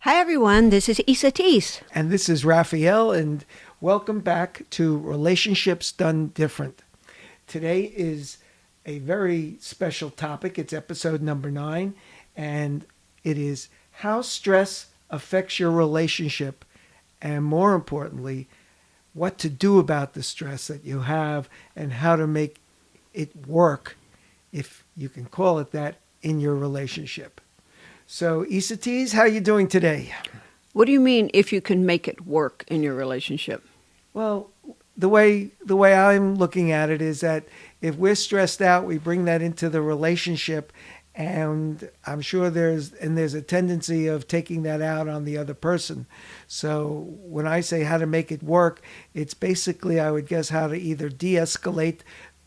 Hi everyone, this is Esateys. And this is Rafael, and welcome back to Relationships Done Different. Today is a very special topic. It's episode number 9, and it is how stress affects your relationship, and more importantly, what to do about the stress that you have and how to make it work, if you can call it that, in your relationship. So, Esateys, how are you doing today? What do you mean if you can make it work in your relationship? Well, the way I'm looking at it is that if we're stressed out, we bring that into the relationship, and I'm sure there's a tendency of taking that out on the other person. So when I say how to make it work, it's basically, I would guess, how to either de-escalate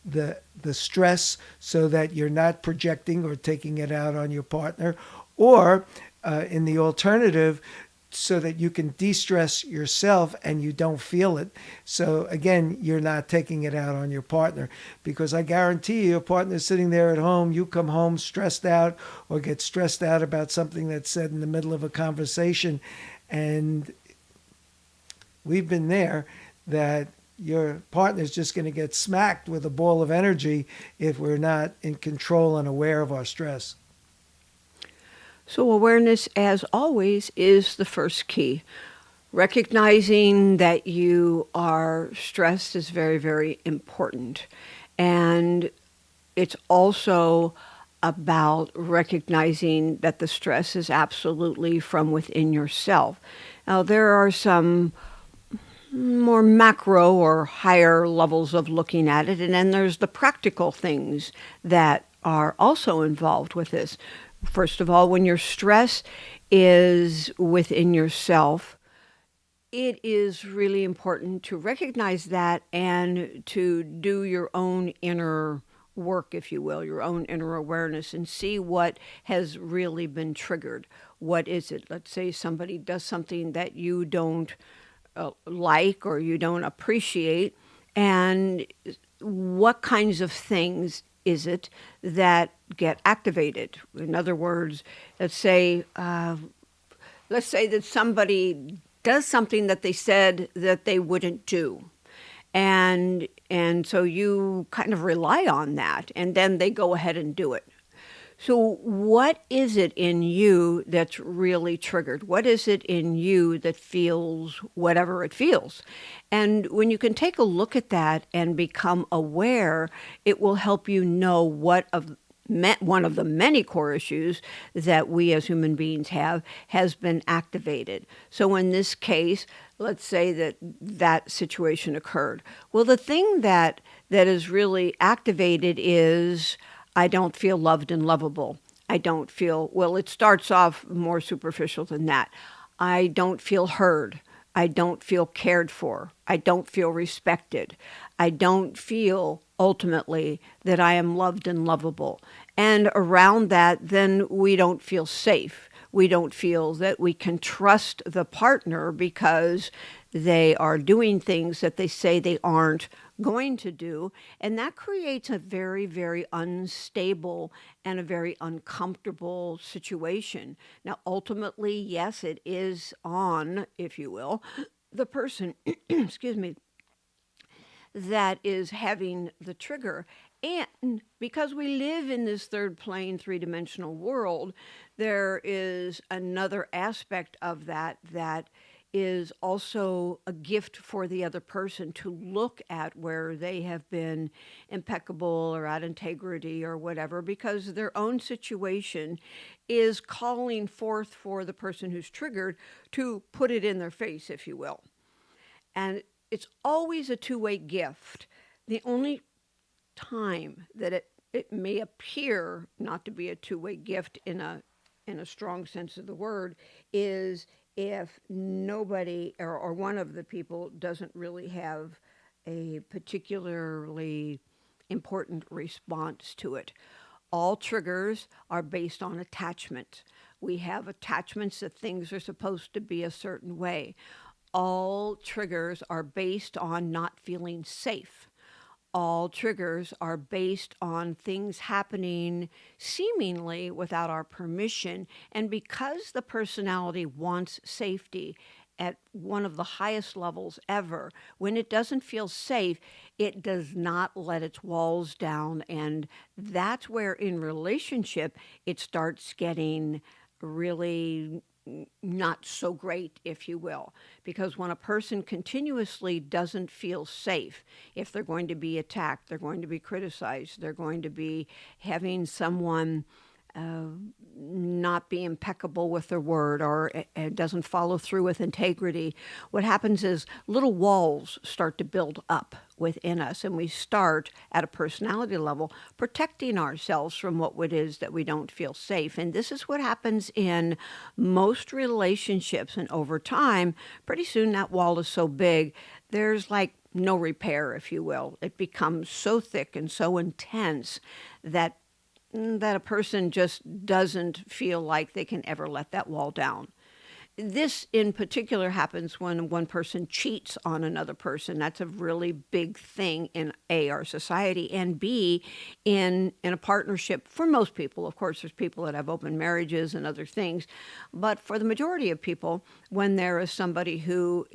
the stress so that you're not projecting or taking it out on your partner, or in the alternative, so that you can de-stress yourself and you don't feel it. So again, you're not taking it out on your partner, because I guarantee you, your partner's sitting there at home, you come home stressed out or get stressed out about something that's said in the middle of a conversation, and we've been there, that your partner's just going to get smacked with a ball of energy if we're not in control and aware of our stress. So awareness, as always, is the first key. Recognizing that you are stressed is very, very important. And it's also about recognizing that the stress is absolutely from within yourself. Now, there are some more macro or higher levels of looking at it, and then there's the practical things that are also involved with this. First of all, when your stress is within yourself, it is really important to recognize that and to do your own inner work, if you will, your own inner awareness, and see what has really been triggered. What is it? Let's say somebody does something that you don't like or you don't appreciate, and what kinds of things is it that get activated? In other words, let's say that somebody does something that they said that they wouldn't do, and so you kind of rely on that, and then they go ahead and do it. So what is it in you that's really triggered? What is it in you that feels whatever it feels? And when you can take a look at that and become aware, it will help you know one of the many core issues that we as human beings have has been activated. So in this case, let's say that situation occurred. Well, the thing that is really activated is, I don't feel loved and lovable. I don't feel, well, it starts off more superficial than that. I don't feel heard. I don't feel cared for. I don't feel respected. I don't feel ultimately that I am loved and lovable. And around that, then we don't feel safe. We don't feel that we can trust the partner because they are doing things that they say they aren't going to do. And that creates a very, very unstable and a very uncomfortable situation. Now, ultimately, yes, it is on, if you will, the person, excuse me, that is having the trigger. And because we live in this third plane, three-dimensional world, there is another aspect of that is also a gift for the other person to look at where they have been impeccable or at integrity or whatever, because their own situation is calling forth for the person who's triggered to put it in their face, if you will. And it's always a two-way gift. The only time that it may appear not to be a two-way gift in a strong sense of the word is if nobody or one of the people doesn't really have a particularly important response to it. All triggers are based on attachment. We have attachments that things are supposed to be a certain way. All triggers are based on not feeling safe. all triggers are based on things happening seemingly without our permission. And because the personality wants safety at one of the highest levels ever, when it doesn't feel safe, it does not let its walls down. And that's where in relationship, it starts getting really not so great, if you will. Because when a person continuously doesn't feel safe, if they're going to be attacked, they're going to be criticized, they're going to be having someone not be impeccable with their word, or it doesn't follow through with integrity, what happens is little walls start to build up within us, and we start at a personality level protecting ourselves from what it is that we don't feel safe. And this is what happens in most relationships. And over time, pretty soon that wall is so big, there's like no repair, if you will. It becomes so thick and so intense that a person just doesn't feel like they can ever let that wall down. This in particular happens when one person cheats on another person. That's a really big thing in A, our society, and B, in a partnership for most people. Of course, there's people that have open marriages and other things. But for the majority of people, when there is somebody who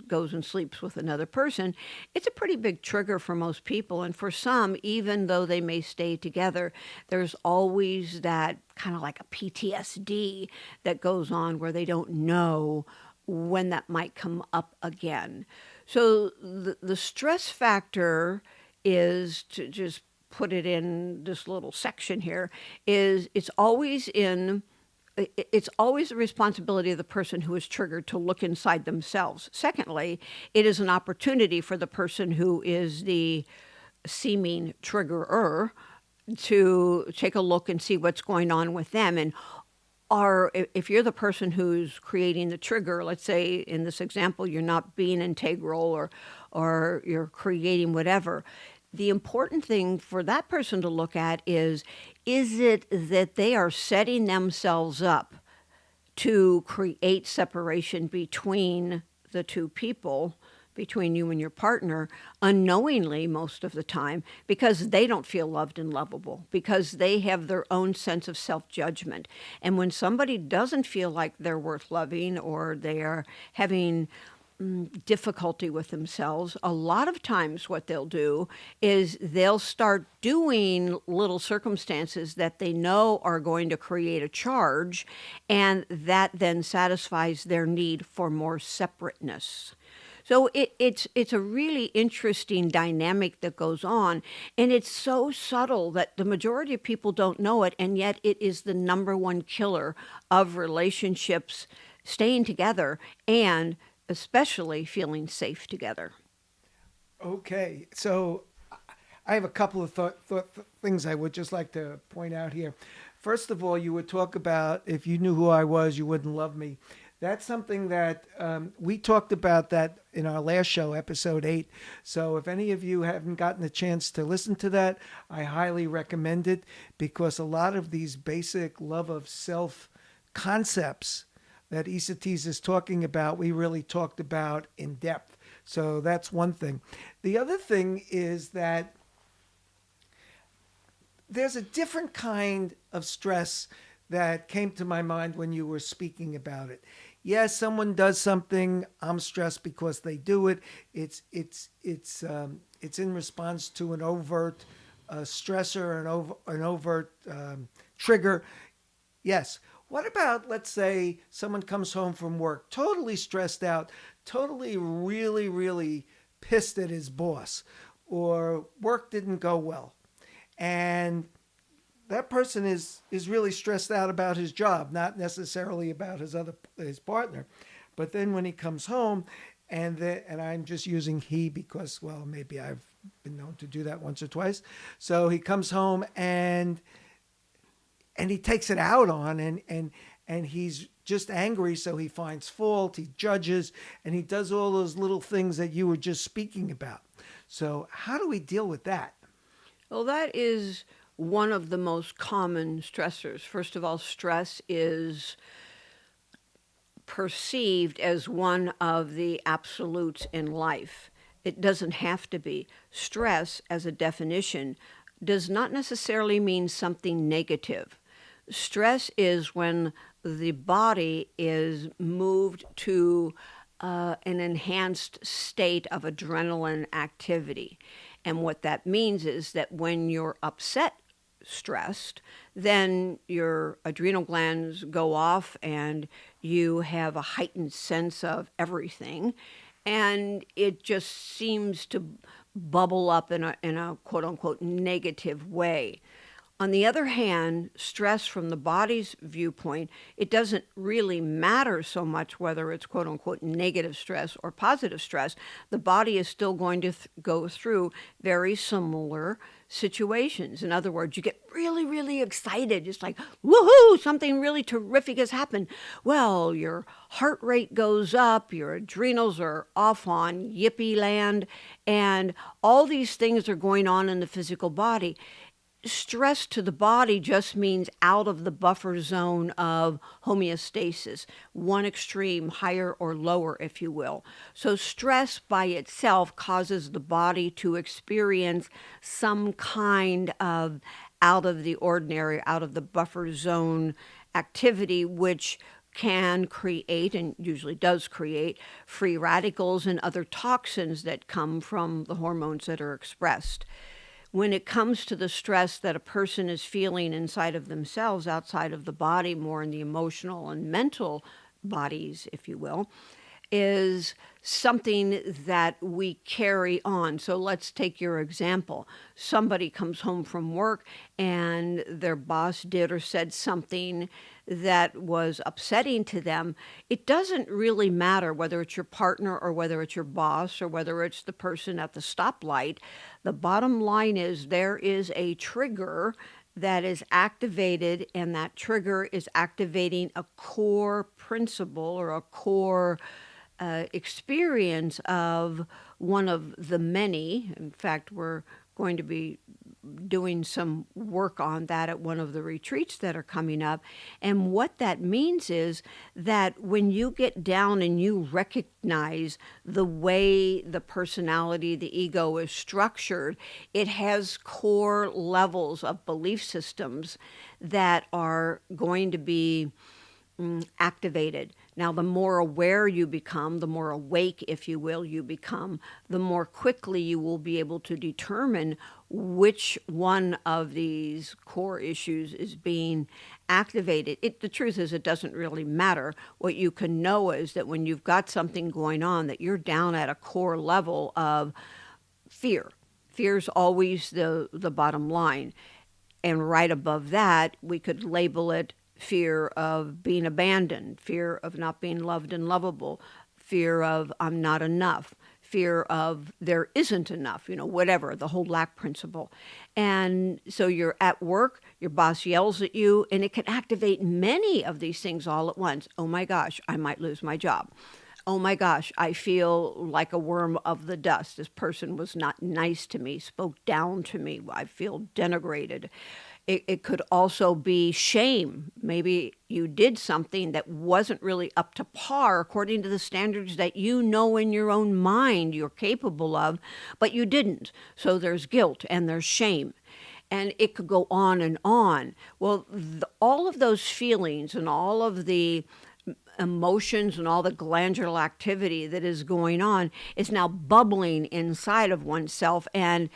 goes and sleeps with another person, it's a pretty big trigger for most people. And for some, even though they may stay together, there's always that kind of like a PTSD that goes on where they don't know when that might come up again. So the stress factor is, to just put it in this little section here, is it's always the responsibility of the person who is triggered to look inside themselves. Secondly, it is an opportunity for the person who is the seeming triggerer to take a look and see what's going on with them. And if you're the person who's creating the trigger, let's say in this example, you're not being integral or you're creating whatever, the important thing for that person to look at is it that they are setting themselves up to create separation between the two people, between you and your partner, unknowingly most of the time, because they don't feel loved and lovable, because they have their own sense of self-judgment. And when somebody doesn't feel like they're worth loving, or they are having difficulty with themselves, a lot of times what they'll do is they'll start doing little circumstances that they know are going to create a charge, and that then satisfies their need for more separateness. So it's a really interesting dynamic that goes on, and it's so subtle that the majority of people don't know it, and yet it is the number one killer of relationships staying together and especially feeling safe together. Okay, so I have a couple of things I would just like to point out here. First of all, you would talk about if you knew who I was, you wouldn't love me. That's something that we talked about that in our last show, episode 8. So if any of you haven't gotten a chance to listen to that, I highly recommend it, because a lot of these basic love of self concepts that Esateys is talking about, we really talked about in depth. So that's one thing. The other thing is that there's a different kind of stress that came to my mind when you were speaking about it. Yes, someone does something, I'm stressed because they do it. It's in response to an overt stressor, an overt trigger. Yes. What about, let's say, someone comes home from work totally stressed out, totally really, really pissed at his boss, or work didn't go well, and that person is really stressed out about his job, not necessarily about his partner. But then when he comes home, and I'm just using he because, well, maybe I've been known to do that once or twice. So he comes home and he takes it out on, and he's just angry, so he finds fault, he judges, and he does all those little things that you were just speaking about. So how do we deal with that? Well, that is one of the most common stressors. First of all, stress is perceived as one of the absolutes in life. It doesn't have to be. Stress, as a definition, does not necessarily mean something negative. Stress is when the body is moved to an enhanced state of adrenaline activity. And what that means is that when you're upset, stressed, then your adrenal glands go off and you have a heightened sense of everything. And it just seems to bubble up in a quote unquote negative way. On the other hand, stress from the body's viewpoint, it doesn't really matter so much whether it's quote unquote negative stress or positive stress. The body is still going to go through very similar situations. In other words, you get really, really excited. It's like, woohoo, something really terrific has happened. Well, your heart rate goes up, your adrenals are off on yippee land, and all these things are going on in the physical body. Stress to the body just means out of the buffer zone of homeostasis, one extreme, higher or lower, if you will. So stress by itself causes the body to experience some kind of out of the ordinary, out of the buffer zone activity, which can create, and usually does create, free radicals and other toxins that come from the hormones that are expressed. When it comes to the stress that a person is feeling inside of themselves, outside of the body, more in the emotional and mental bodies, if you will, is something that we carry on. So let's take your example. Somebody comes home from work and their boss did or said something that was upsetting to them. It doesn't really matter whether it's your partner or whether it's your boss or whether it's the person at the stoplight. The bottom line is there is a trigger that is activated, and that trigger is activating a core principle or a core experience of one of the many. In fact, we're going to be doing some work on that at one of the retreats that are coming up. And what that means is that when you get down and you recognize the way the personality, the ego is structured, it has core levels of belief systems that are going to be activated. Now, the more aware you become, the more awake, if you will, you become, the more quickly you will be able to determine which one of these core issues is being activated. The truth is, it doesn't really matter. What you can know is that when you've got something going on, that you're down at a core level of fear. Fear's always the bottom line. And right above that, we could label it fear of being abandoned, fear of not being loved and lovable, fear of I'm not enough, fear of there isn't enough, whatever, the whole lack principle. And so you're at work, your boss yells at you, and it can activate many of these things all at once. Oh my gosh, I might lose my job. Oh my gosh, I feel like a worm of the dust. This person was not nice to me, spoke down to me. I feel denigrated. It could also be shame. Maybe you did something that wasn't really up to par according to the standards that you know in your own mind you're capable of, but you didn't. So there's guilt and there's shame. And it could go on and on. Well, all of those feelings and all of the emotions and all the glandular activity that is going on is now bubbling inside of oneself. And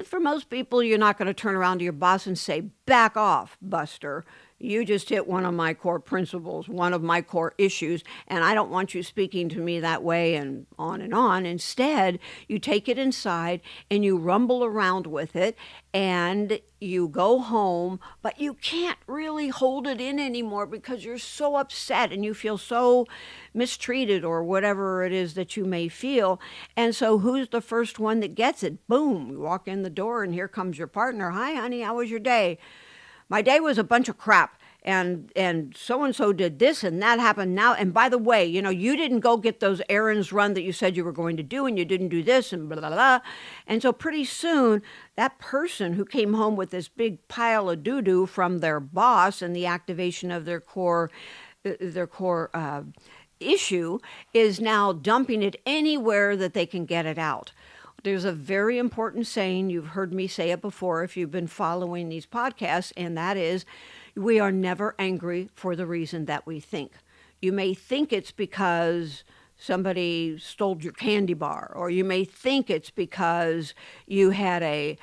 for most people, you're not going to turn around to your boss and say, back off, Buster. You just hit one of my core principles, one of my core issues, and I don't want you speaking to me that way, and on and on. Instead, you take it inside and you rumble around with it, and you go home, but you can't really hold it in anymore because you're so upset and you feel so mistreated or whatever it is that you may feel. And so who's the first one that gets it? Boom, you walk in the door and here comes your partner. Hi, honey, how was your day? My day was a bunch of crap, and so-and-so did this, and that happened now. And by the way, you didn't go get those errands run that you said you were going to do, and you didn't do this, and blah, blah, blah. And so pretty soon, that person who came home with this big pile of doo-doo from their boss and the activation of their core issue is now dumping it anywhere that they can get it out. There's a very important saying, you've heard me say it before if you've been following these podcasts, and that is, we are never angry for the reason that we think. You may think it's because somebody stole your candy bar, or you may think it's because you had a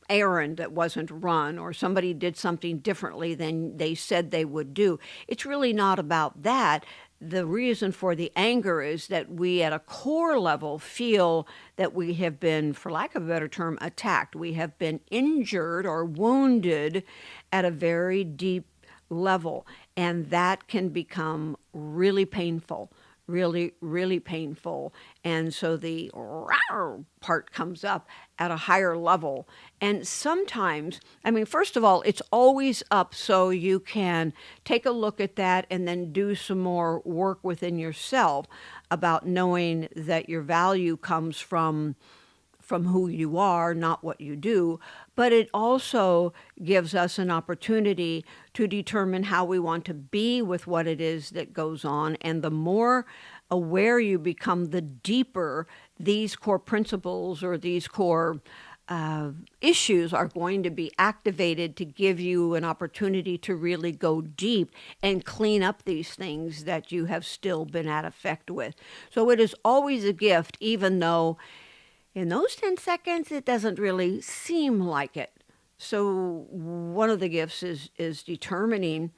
errand that wasn't run, or somebody did something differently than they said they would do. It's really not about that. The reason for the anger is that we at a core level feel that we have been, for lack of a better term, attacked. We have been injured or wounded at a very deep level, and that can become really painful. Really, really painful. And so the rawr part comes up at a higher level. And sometimes, I mean, first of all, it's always up so you can take a look at that and then do some more work within yourself about knowing that your value comes from who you are, not what you do. But it also gives us an opportunity to determine how we want to be with what it is that goes on. And the more aware you become, the deeper these core principles or these core issues are going to be activated to give you an opportunity to really go deep and clean up these things that you have still been at effect with. So it is always a gift, even though in those 10 seconds, it doesn't really seem like it. So one of the gifts is determining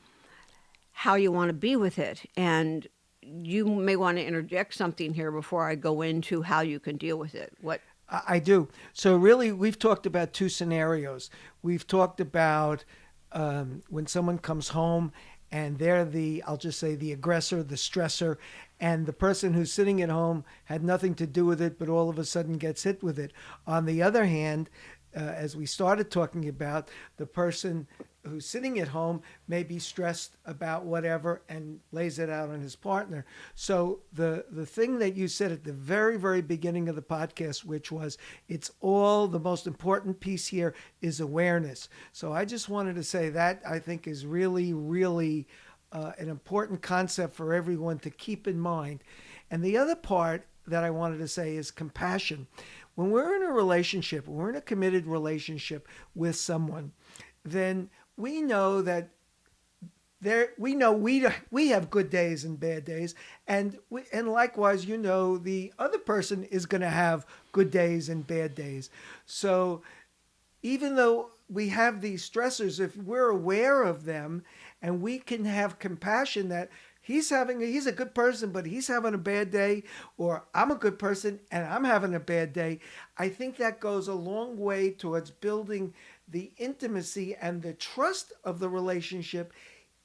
how you want to be with it. And you may want to interject something here before I go into how you can deal with it. What? I do. So really, we've talked about two scenarios. We've talked about when someone comes home and they're I'll just say the aggressor, the stressor, and the person who's sitting at home had nothing to do with it, but all of a sudden gets hit with it. On the other hand, as we started talking about, the person who's sitting at home may be stressed about whatever and lays it out on his partner. So the thing that you said at the very, very beginning of the podcast, which was it's all the most important piece here is awareness. So I just wanted to say that I think is really, really an important concept for everyone to keep in mind. And the other part that I wanted to say is compassion. When we're in a relationship, when we're in a committed relationship with someone, then we know that we have good days and bad days, and likewise, the other person is going to have good days and bad days. So even though we have these stressors, if we're aware of them and we can have compassion that he's a good person, but he's having a bad day, or I'm a good person and I'm having a bad day, I think that goes a long way towards building the intimacy and the trust of the relationship,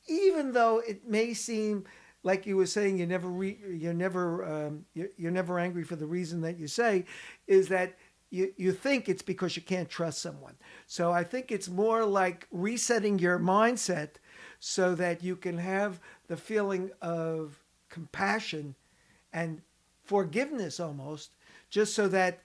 even though it may seem like you were saying you're never angry for the reason that you say, is that you think it's because you can't trust someone. So I think it's more like resetting your mindset so that you can have the feeling of compassion and forgiveness almost, just so that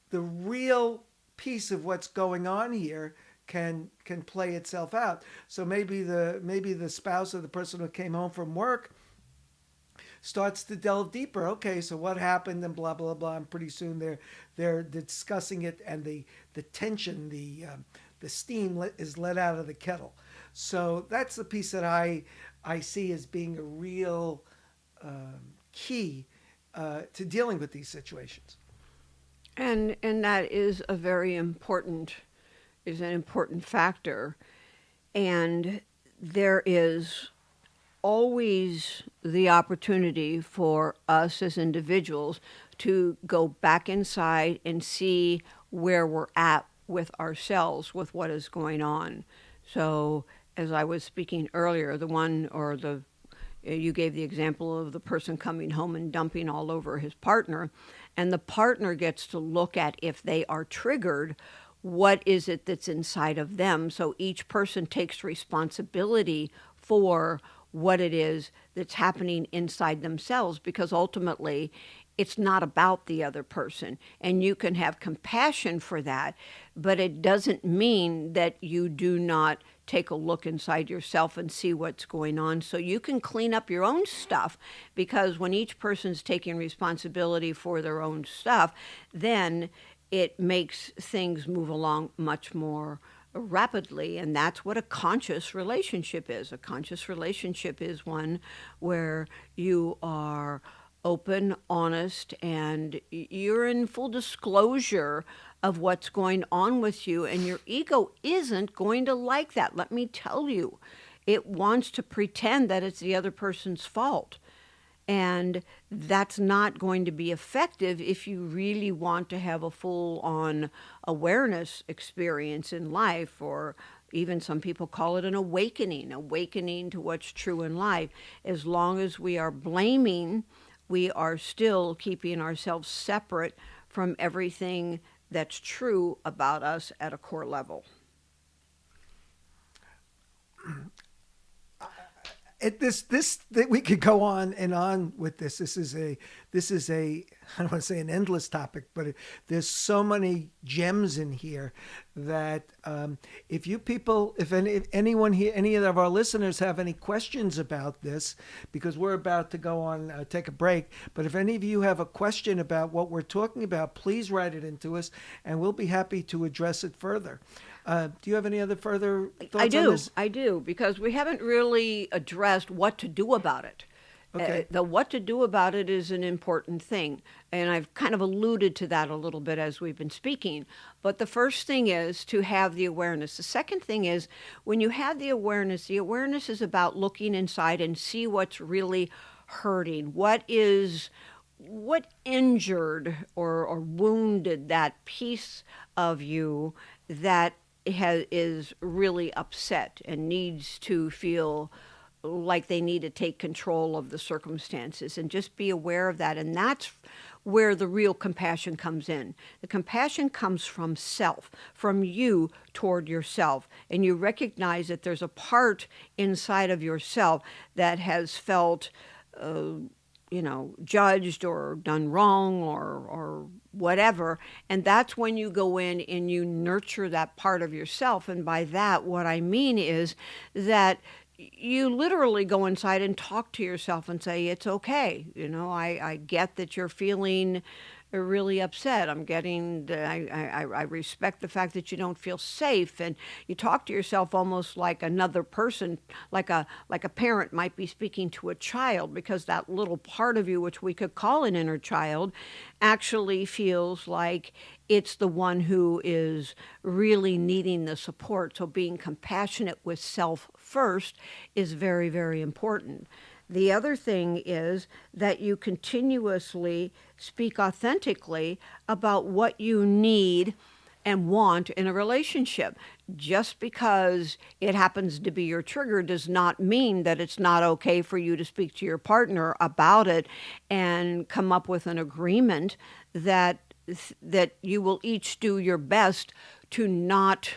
the real piece of what's going on here can play itself out. So maybe the spouse or the person who came home from work starts to delve deeper. Okay, so what happened and blah blah blah. And pretty soon they're discussing it, and the tension, the steam is let out of the kettle. So that's the piece that I see as being a real key to dealing with these situations. And that is an important factor. And there is always the opportunity for us as individuals to go back inside and see where we're at with ourselves, with what is going on. So as I was speaking earlier, you gave the example of the person coming home and dumping all over his partner, and the partner gets to look at, if they are triggered, what is it that's inside of them. So each person takes responsibility for what it is that's happening inside themselves, because ultimately it's not about the other person. And you can have compassion for that, but it doesn't mean that you do not take a look inside yourself and see what's going on so you can clean up your own stuff. Because when each person's taking responsibility for their own stuff, then it makes things move along much more rapidly. And that's what a conscious relationship is. A conscious relationship is one where you are open, honest, and you're in full disclosure of what's going on with you. And your ego isn't going to like that. Let me tell you, it wants to pretend that it's the other person's fault. And that's not going to be effective if you really want to have a full-on awareness experience in life, or even some people call it an awakening to what's true in life. As long as we are blaming, we are still keeping ourselves separate from everything that's true about us at a core level. We could go on and on with this. This is a I don't want to say an endless topic, but there's so many gems in here that if anyone here, any of our listeners have any questions about this, because we're about to go on take a break. But if any of you have a question about what we're talking about, please write it into us, and we'll be happy to address it further. Do you have any other further thoughts on this? I do, because we haven't really addressed what to do about it. Okay. The what to do about it is an important thing, and I've kind of alluded to that a little bit as we've been speaking. But the first thing is to have the awareness. The second thing is, when you have the awareness is about looking inside and see what's really hurting. What injured or wounded that piece of you that is really upset and needs to feel like they need to take control of the circumstances, and just be aware of that. And that's where the real compassion comes in. The compassion comes from self, from you toward yourself. And you recognize that there's a part inside of yourself that has felt judged or done wrong or whatever. And that's when you go in and you nurture that part of yourself. And by that, what I mean is that you literally go inside and talk to yourself and say, it's okay. I get that you're feeling really upset. I respect the fact that you don't feel safe. And you talk to yourself almost like another person, like a parent might be speaking to a child, because that little part of you, which we could call an inner child, actually feels like it's the one who is really needing the support. So being compassionate with self first is very, very important. The other thing is that you continuously speak authentically about what you need and want in a relationship. Just because it happens to be your trigger does not mean that it's not okay for you to speak to your partner about it and come up with an agreement that you will each do your best to not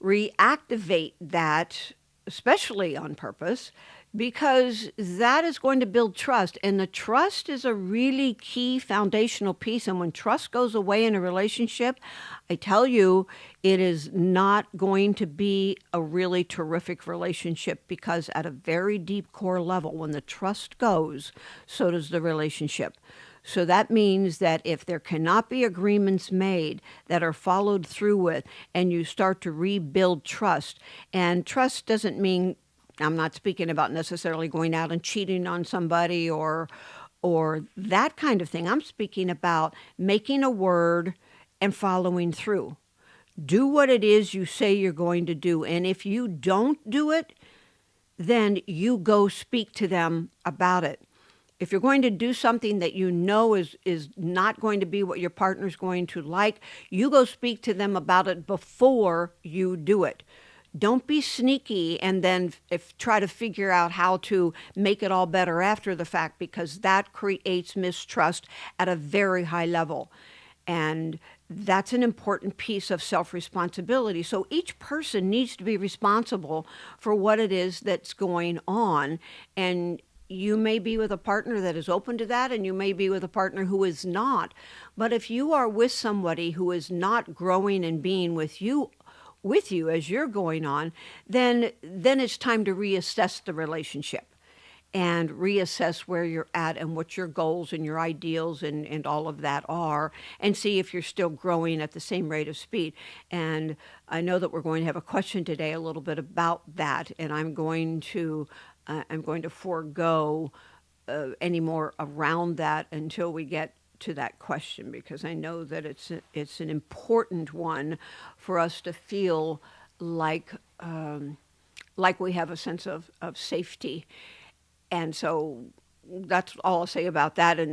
reactivate that, especially on purpose, because that is going to build trust. And the trust is a really key foundational piece. And when trust goes away in a relationship, I tell you, it is not going to be a really terrific relationship, because at a very deep core level, when the trust goes, so does the relationship. So that means that if there cannot be agreements made that are followed through with, and you start to rebuild trust, and trust doesn't mean, I'm not speaking about necessarily going out and cheating on somebody or that kind of thing. I'm speaking about making a word and following through. Do what it is you say you're going to do. And if you don't do it, then you go speak to them about it. If you're going to do something that you know is not going to be what your partner's going to like, you go speak to them about it before you do it. Don't be sneaky and then try to figure out how to make it all better after the fact, because that creates mistrust at a very high level. And that's an important piece of self-responsibility. So each person needs to be responsible for what it is that's going on. And you may be with a partner that is open to that, and you may be with a partner who is not. But if you are with somebody who is not growing and being with you as you're going on, then it's time to reassess the relationship and reassess where you're at and what your goals and your ideals and all of that are, and see if you're still growing at the same rate of speed. And I know that we're going to have a question today a little bit about that, and I'm going to forego any more around that until we get to that question, because I know that it's an important one for us to feel like we have a sense of safety. And so that's all I'll say about that in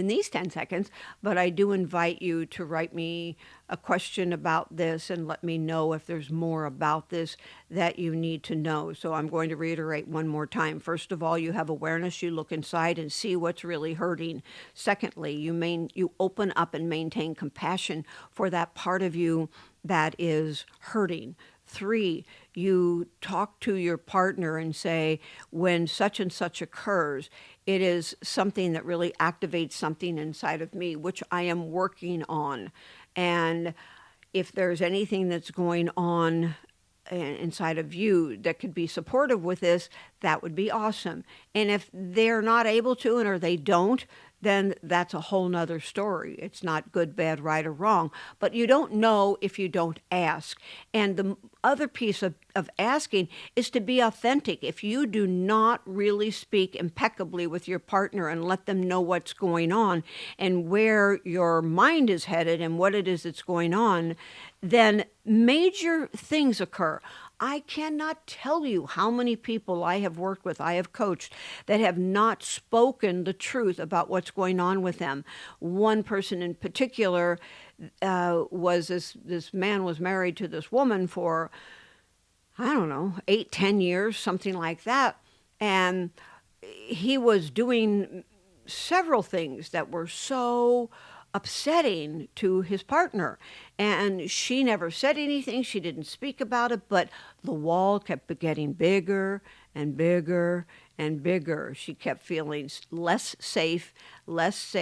these 10 seconds. But I do invite you to write me a question about this and let me know if there's more about this that you need to know. So I'm going to reiterate one more time. First of all, you have awareness. You look inside and see what's really hurting. Secondly, you open up and maintain compassion for that part of you that is hurting. 3, you talk to your partner and say, when such and such occurs, it is something that really activates something inside of me, which I am working on. And if there's anything that's going on inside of you that could be supportive with this, that would be awesome. And if they're not able to, or they don't, then that's a whole nother story. It's not good, bad, right, or wrong. But you don't know if you don't ask. And the other piece of asking is to be authentic. If you do not really speak impeccably with your partner and let them know what's going on and where your mind is headed and what it is that's going on, then major things occur. I cannot tell you how many people I have worked with, I have coached, that have not spoken the truth about what's going on with them. One person in particular was this man was married to this woman for, I don't know, 8-10 years, something like that. And he was doing several things that were so upsetting to his partner. And she never said anything. She didn't speak about it, but the wall kept getting bigger and bigger and bigger. She kept feeling less safe, less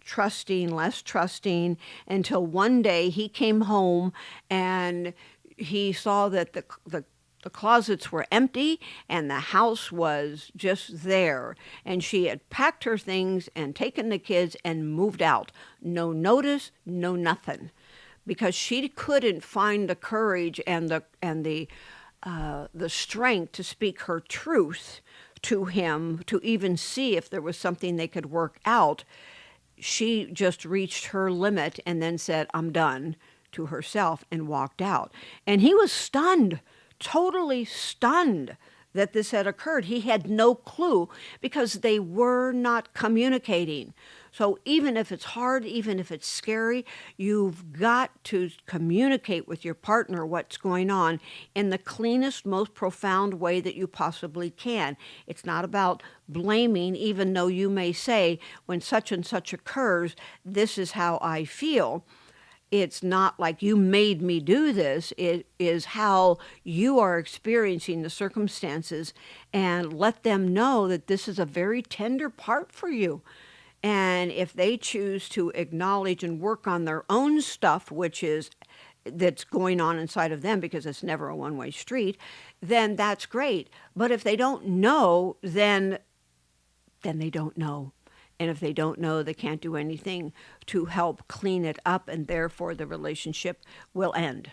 trusting, until one day he came home and he saw that the closets were empty and the house was just there. And she had packed her things and taken the kids and moved out. No notice, no nothing. Because she couldn't find the courage and the strength to speak her truth to him, to even see if there was something they could work out. She just reached her limit and then said, "I'm done," to herself, and walked out. And he was stunned, totally stunned that this had occurred. He had no clue because they were not communicating. So even if it's hard, even if it's scary, you've got to communicate with your partner what's going on in the cleanest, most profound way that you possibly can. It's not about blaming, even though you may say, when such and such occurs, this is how I feel. It's not like you made me do this. It is how you are experiencing the circumstances, and let them know that this is a very tender part for you. And if they choose to acknowledge and work on their own stuff, that's going on inside of them, because it's never a one-way street, then that's great. But if they don't know, then they don't know. And if they don't know, they can't do anything to help clean it up, and therefore the relationship will end.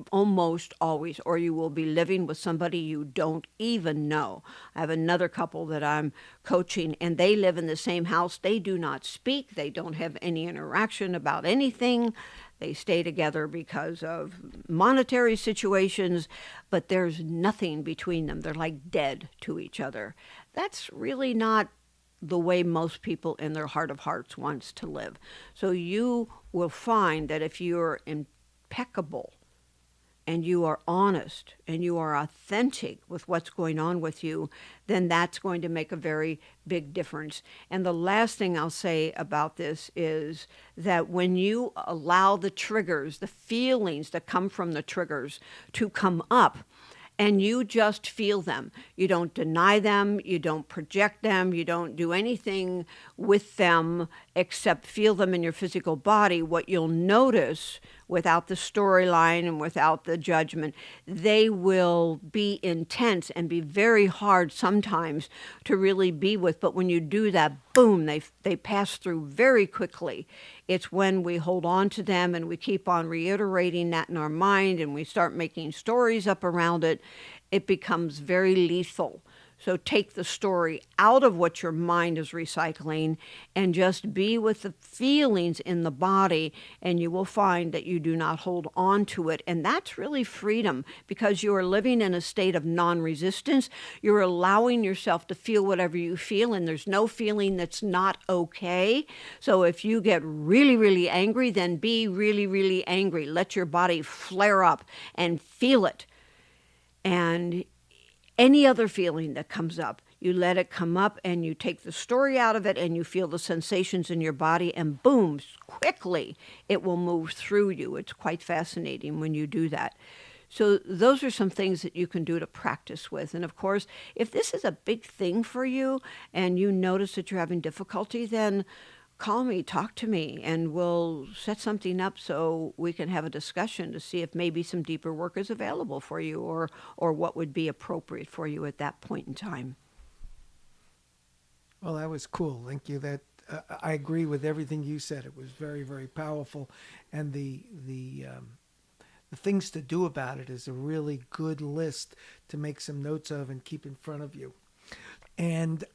Almost always, or you will be living with somebody you don't even know. I have another couple that I'm coaching, and they live in the same house. They do not speak. They don't have any interaction about anything. They stay together because of monetary situations, but there's nothing between them. They're like dead to each other. That's really not the way most people in their heart of hearts wants to live. So you will find that if you're impeccable and you are honest and you are authentic with what's going on with you, then that's going to make a very big difference. And the last thing I'll say about this is that when you allow the triggers, the feelings that come from the triggers, to come up, and you just feel them. You don't deny them, you don't project them, you don't do anything with them except feel them in your physical body. What you'll notice, without the storyline and without the judgment, they will be intense and be very hard sometimes to really be with. But when you do that, boom, they pass through very quickly. It's when we hold on to them and we keep on reiterating that in our mind and we start making stories up around it, it becomes very lethal. So take the story out of what your mind is recycling and just be with the feelings in the body, and you will find that you do not hold on to it. And that's really freedom, because you are living in a state of non-resistance. You're allowing yourself to feel whatever you feel, and there's no feeling that's not okay. So if you get really, really angry, then be really, really angry. Let your body flare up and feel it. And any other feeling that comes up, you let it come up and you take the story out of it and you feel the sensations in your body, and boom, quickly it will move through you. It's quite fascinating when you do that. So those are some things that you can do to practice with. And of course, if this is a big thing for you and you notice that you're having difficulty, then call me, talk to me, and we'll set something up so we can have a discussion to see if maybe some deeper work is available for you, or what would be appropriate for you at that point in time. Well, that was cool. Thank you. That I agree with everything you said. It was very, very powerful, and the things to do about it is a really good list to make some notes of and keep in front of you. And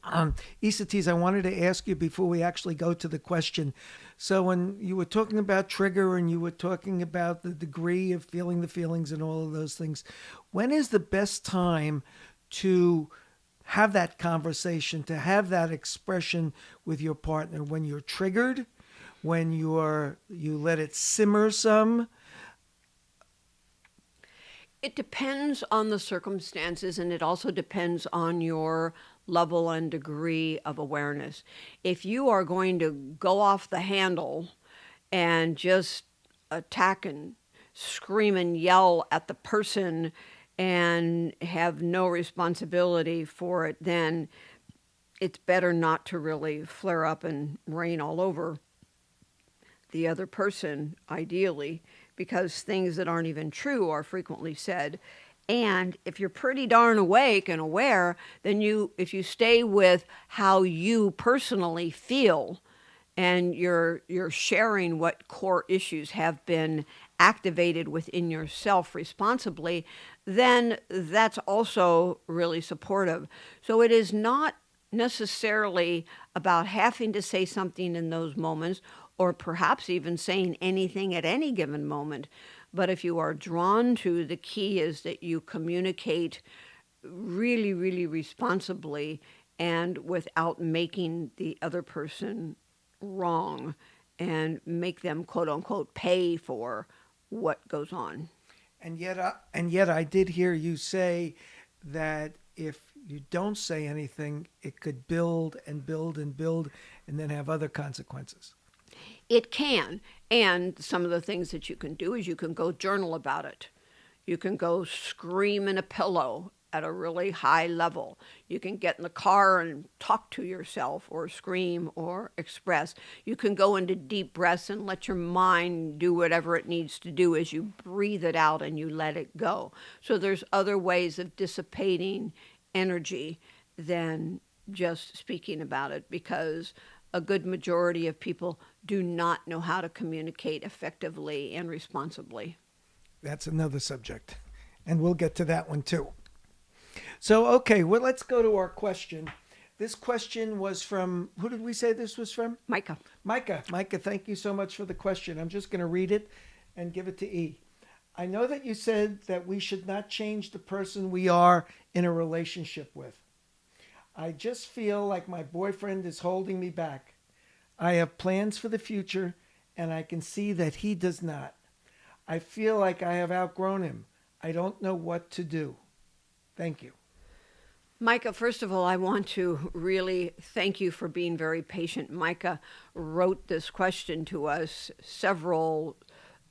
Esateys, I wanted to ask you before we actually go to the question. So when you were talking about trigger and you were talking about the degree of feeling the feelings and all of those things, when is the best time to have that conversation, to have that expression with your partner? When you're triggered, when you let it simmer some? It depends on the circumstances, and it also depends on your level and degree of awareness. If you are going to go off the handle and just attack and scream and yell at the person and have no responsibility for it, then it's better not to really flare up and rain all over the other person, ideally, because things that aren't even true are frequently said. And if you're pretty darn awake and aware, then if you stay with how you personally feel, and you're sharing what core issues have been activated within yourself responsibly, then that's also really supportive. So it is not necessarily about having to say something in those moments, or perhaps even saying anything at any given moment. But if you are drawn to, the key is that you communicate really, really responsibly and without making the other person wrong, and make them, quote unquote, pay for what goes on. And yet I did hear you say that if you don't say anything, it could build and build and build and then have other consequences. It can. And some of the things that you can do is you can go journal about it. You can go scream in a pillow at a really high level. You can get in the car and talk to yourself or scream or express. You can go into deep breaths and let your mind do whatever it needs to do as you breathe it out and you let it go. So there's other ways of dissipating energy than just speaking about it, because a good majority of people do not know how to communicate effectively and responsibly. That's another subject, and we'll get to that one too. So, okay, well, let's go to our question. This question was from, who did we say this was from? Micah. Micah, thank you so much for the question. I'm just going to read it and give it to E. I know that you said that we should not change the person we are in a relationship with. I just feel like my boyfriend is holding me back. I have plans for the future, and I can see that he does not. I feel like I have outgrown him. I don't know what to do. Thank you. Micah, first of all, I want to really thank you for being very patient. Micah wrote this question to us several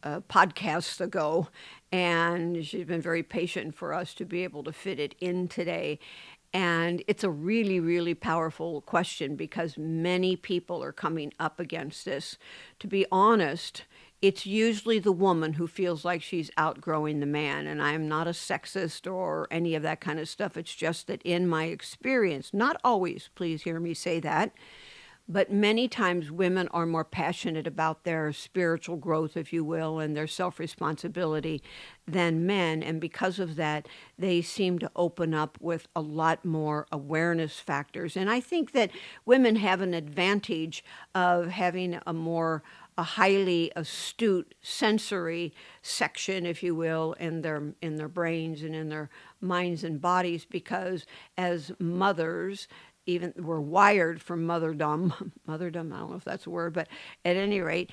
podcasts ago, and she's been very patient for us to be able to fit it in today. And it's a really, really powerful question because many people are coming up against this. To be honest, it's usually the woman who feels like she's outgrowing the man. And I'm not a sexist or any of that kind of stuff. It's just that in my experience, not always, please hear me say that, but many times women are more passionate about their spiritual growth, if you will, and their self-responsibility than men. And because of that, they seem to open up with a lot more awareness factors. And I think that women have an advantage of having a highly astute sensory section, if you will, in their brains and in their minds and bodies, because as mothers, even we're wired for motherdom. Motherdom, I don't know if that's a word, but at any rate,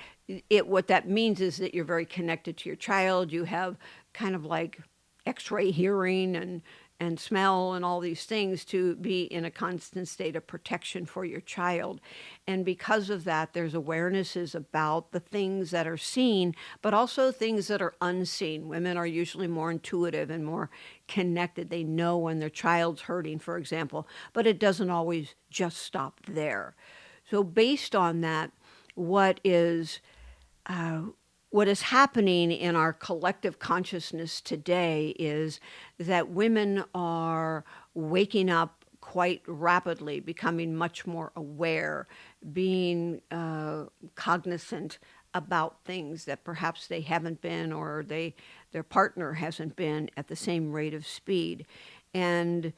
what that means is that you're very connected to your child. You have kind of like X-ray hearing and smell and all these things to be in a constant state of protection for your child. And because of that, there's awarenesses about the things that are seen, but also things that are unseen. Women are usually more intuitive and more connected. They know when their child's hurting, for example, but it doesn't always just stop there. So based on that, what is happening in our collective consciousness today is that women are waking up quite rapidly, becoming much more aware, being cognizant about things that perhaps they haven't been, or their partner hasn't been at the same rate of speed. And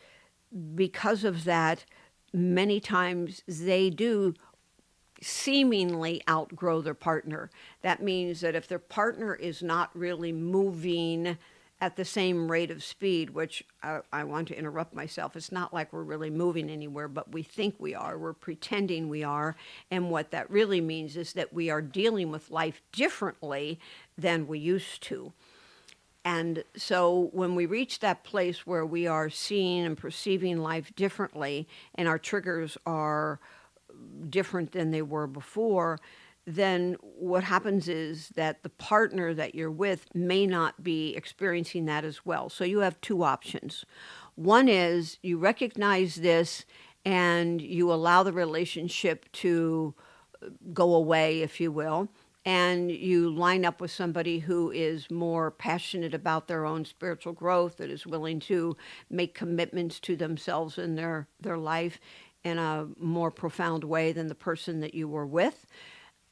because of that, many times they do seemingly outgrow their partner. That means that if their partner is not really moving at the same rate of speed, which I want to interrupt myself, it's not like we're really moving anywhere, but we think we are. We're pretending we are. And what that really means is that we are dealing with life differently than we used to. And so when we reach that place where we are seeing and perceiving life differently, and our triggers are different than they were before, then what happens is that the partner that you're with may not be experiencing that as well. So you have two options. One is you recognize this and you allow the relationship to go away, if you will, and you line up with somebody who is more passionate about their own spiritual growth, that is willing to make commitments to themselves in their life in a more profound way than the person that you were with.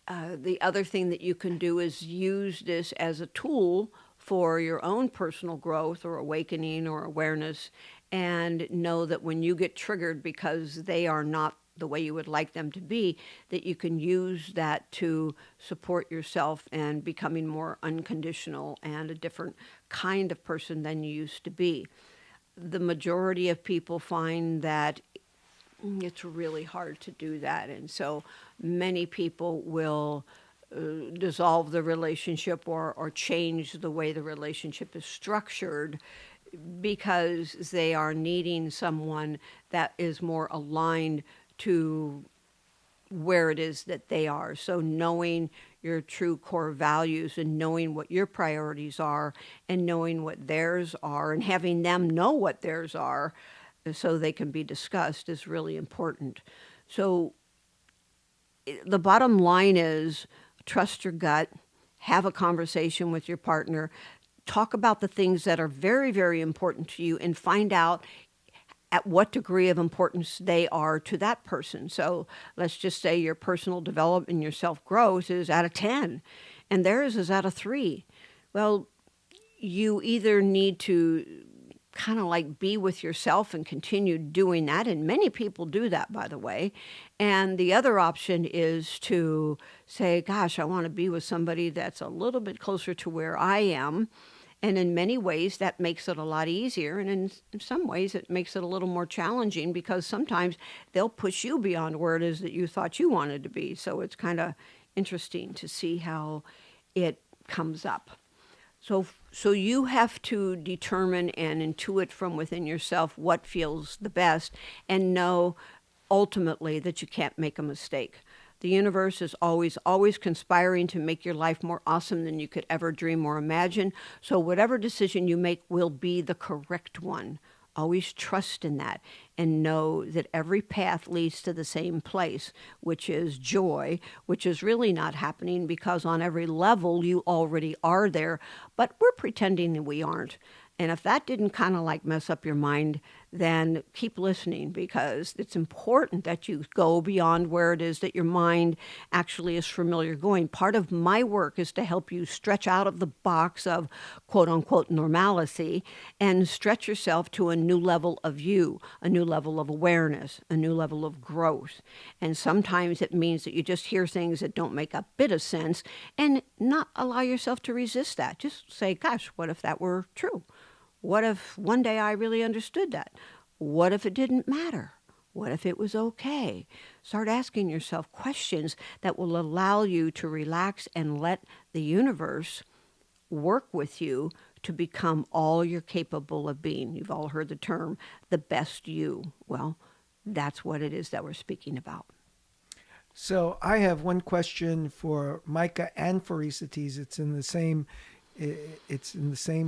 The other thing that you can do is use this as a tool for your own personal growth or awakening or awareness, and know that when you get triggered because they are not the way you would like them to be, that you can use that to support yourself and becoming more unconditional and a different kind of person than you used to be. The majority of people find that it's really hard to do that. And so many people will dissolve the relationship or change the way the relationship is structured because they are needing someone that is more aligned to where it is that they are. So knowing your true core values and knowing what your priorities are and knowing what theirs are and having them know what theirs are so they can be discussed is really important. So the bottom line is trust your gut, have a conversation with your partner, talk about the things that are very, very important to you, and find out at what degree of importance they are to that person. So let's just say your personal development and your self-growth is at a 10, and theirs is at a 3. Well, you either need to kind of like be with yourself and continue doing that. And many people do that, by the way. And the other option is to say, gosh, I want to be with somebody that's a little bit closer to where I am. And in many ways, that makes it a lot easier. And in some ways, it makes it a little more challenging because sometimes they'll push you beyond where it is that you thought you wanted to be. So it's kind of interesting to see how it comes up. So you have to determine and intuit from within yourself what feels the best and know ultimately that you can't make a mistake. The universe is always, always conspiring to make your life more awesome than you could ever dream or imagine. So whatever decision you make will be the correct one. Always trust in that and know that every path leads to the same place, which is joy, which is really not happening because on every level you already are there, but we're pretending that we aren't. And if that didn't kind of like mess up your mind, then keep listening, because it's important that you go beyond where it is that your mind actually is familiar going. Part of my work is to help you stretch out of the box of quote unquote normalcy and stretch yourself to a new level of you, a new level of awareness, a new level of growth. And sometimes it means that you just hear things that don't make a bit of sense and not allow yourself to resist that. Just say, gosh, what if that were true? What if one day I really understood that? What if it didn't matter? What if it was okay? Start asking yourself questions that will allow you to relax and let the universe work with you to become all you're capable of being. You've all heard the term, the best you. Well, that's what it is that we're speaking about. So I have one question for Micah and for Esateys. It's in the same.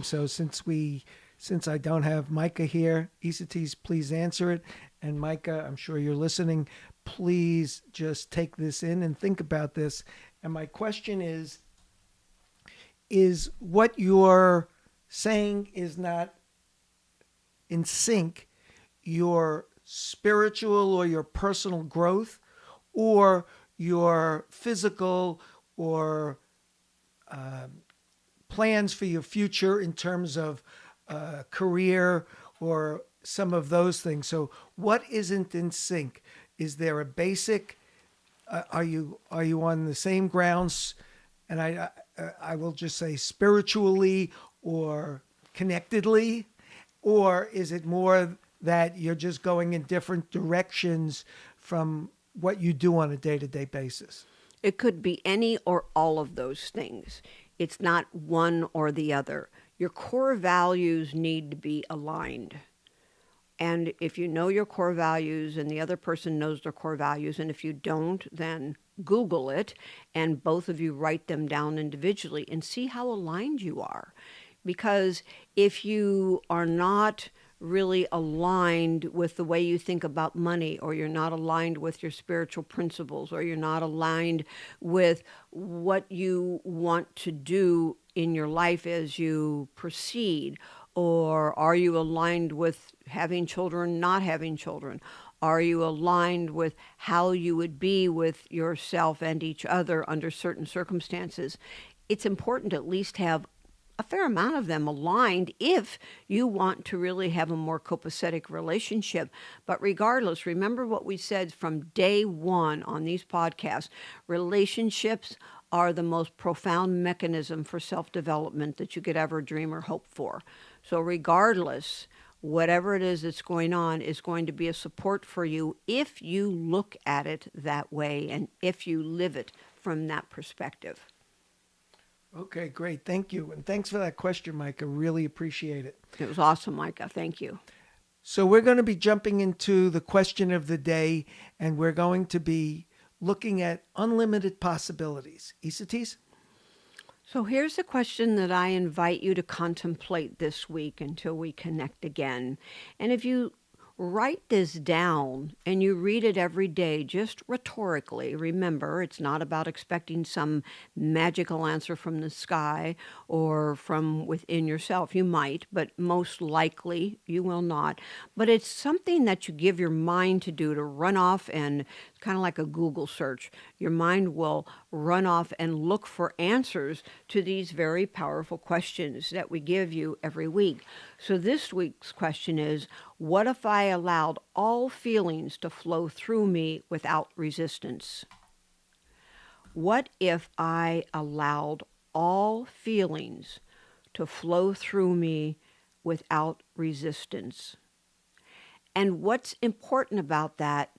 So since I don't have Micah here, Esateys, please answer it. And Micah, I'm sure you're listening. Please just take this in and think about this. And my question is what you're saying is not in sync your spiritual or your personal growth or your physical or plans for your future in terms of career or some of those things. So what isn't in sync? Is there a basic, are you on the same grounds? And I will just say spiritually or connectedly, or is it more that you're just going in different directions from what you do on a day-to-day basis? It could be any or all of those things. It's not one or the other. Your core values need to be aligned. And if you know your core values and the other person knows their core values, and if you don't, then Google it and both of you write them down individually and see how aligned you are. Because if you are not really aligned with the way you think about money, or you're not aligned with your spiritual principles, or you're not aligned with what you want to do in your life as you proceed, or are you aligned with having children, not having children? Are you aligned with how you would be with yourself and each other under certain circumstances? It's important to at least have a fair amount of them aligned if you want to really have a more copacetic relationship. But regardless, remember what we said from day one on these podcasts. Relationships are the most profound mechanism for self-development that you could ever dream or hope for. So regardless, whatever it is that's going on is going to be a support for you if you look at it that way and if you live it from that perspective. Okay, great. Thank you. And thanks for that question, Micah. Really appreciate it. It was awesome, Micah. Thank you. So we're going to be jumping into the question of the day, and we're going to be looking at unlimited possibilities. Esateys? So here's the question that I invite you to contemplate this week until we connect again. And if you write this down and you read it every day, just rhetorically. Remember, it's not about expecting some magical answer from the sky or from within yourself. You might, but most likely you will not. But it's something that you give your mind to do, to run off, and kind of like a Google search. Your mind will run off and look for answers to these very powerful questions that we give you every week. So this week's question is, what if I allowed all feelings to flow through me without resistance? What if I allowed all feelings to flow through me without resistance? And what's important about that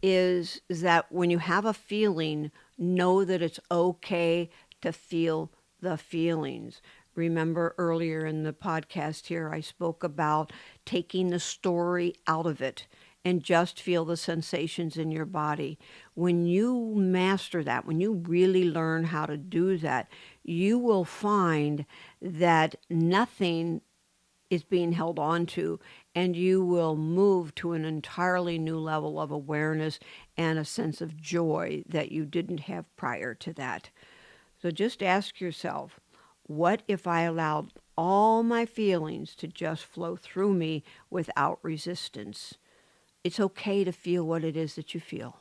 is that when you have a feeling, know that it's okay to feel the feelings. Remember earlier in the podcast here, I spoke about taking the story out of it and just feel the sensations in your body. When you master that, when you really learn how to do that, you will find that nothing is being held on to, and you will move to an entirely new level of awareness and a sense of joy that you didn't have prior to that. So just ask yourself, what if I allowed all my feelings to just flow through me without resistance? It's okay to feel what it is that you feel.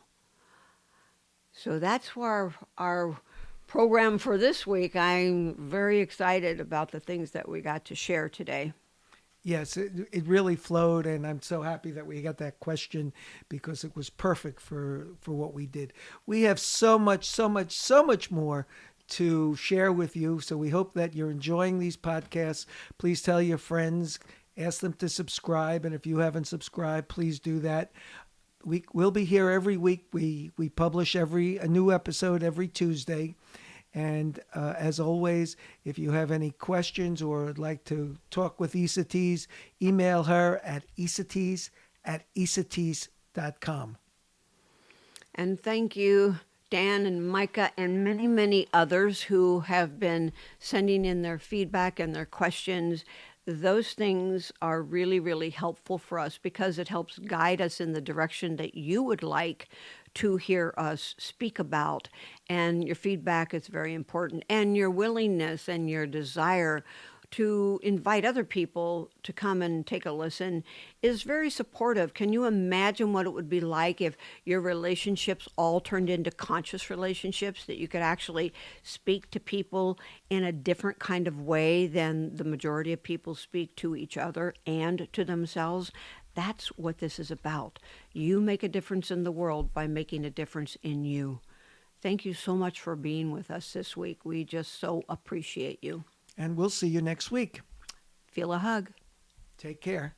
So that's our program for this week. I'm very excited about the things that we got to share today. Yes, it really flowed, and I'm so happy that we got that question because it was perfect for what we did. We have so much more to share with you, so we hope that you're enjoying these podcasts. Please tell your friends, ask them to subscribe, and if you haven't subscribed, please do that. We'll be here every week. We publish a new episode every Tuesday. And as always, if you have any questions or would like to talk with Esateys, email her at esateys@esateys.com. And thank you, Dan and Micah, and many, many others who have been sending in their feedback and their questions. Those things are really, really helpful for us because it helps guide us in the direction that you would like to hear us speak about. And your feedback is very important. And your willingness and your desire to invite other people to come and take a listen is very supportive. Can you imagine what it would be like if your relationships all turned into conscious relationships, that you could actually speak to people in a different kind of way than the majority of people speak to each other and to themselves? That's what this is about. You make a difference in the world by making a difference in you. Thank you so much for being with us this week. We just so appreciate you. And we'll see you next week. Feel a hug. Take care.